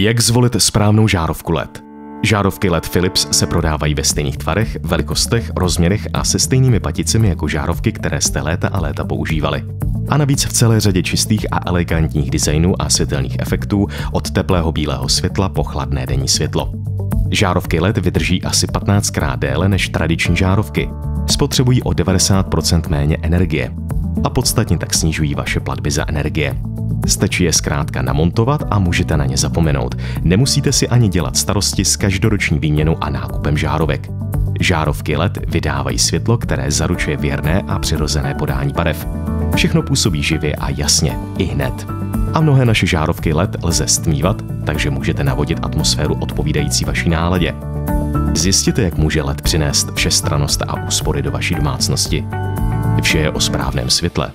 Jak zvolit správnou žárovku LED? Žárovky LED Philips se prodávají ve stejných tvarech, velikostech, rozměrech a se stejnými paticemi jako žárovky, které jste léta a léta používali. A navíc v celé řadě čistých a elegantních designů a světelných efektů od teplého bílého světla po chladné denní světlo. Žárovky LED vydrží asi 15krát déle než tradiční žárovky. Spotřebují o 90% méně energie a podstatně tak snižují vaše platby za energie. Stačí je zkrátka namontovat a můžete na ně zapomenout. Nemusíte si ani dělat starosti s každoroční výměnou a nákupem žárovek. Žárovky LED vydávají světlo, které zaručuje věrné a přirozené podání barev. Všechno působí živě a jasně, i hned. A mnohé naše žárovky LED lze stmívat, takže můžete navodit atmosféru odpovídající vaší náladě. Zjistěte, jak může LED přinést všestrannost a úspory do vaší domácnosti. Vše je o správném světle.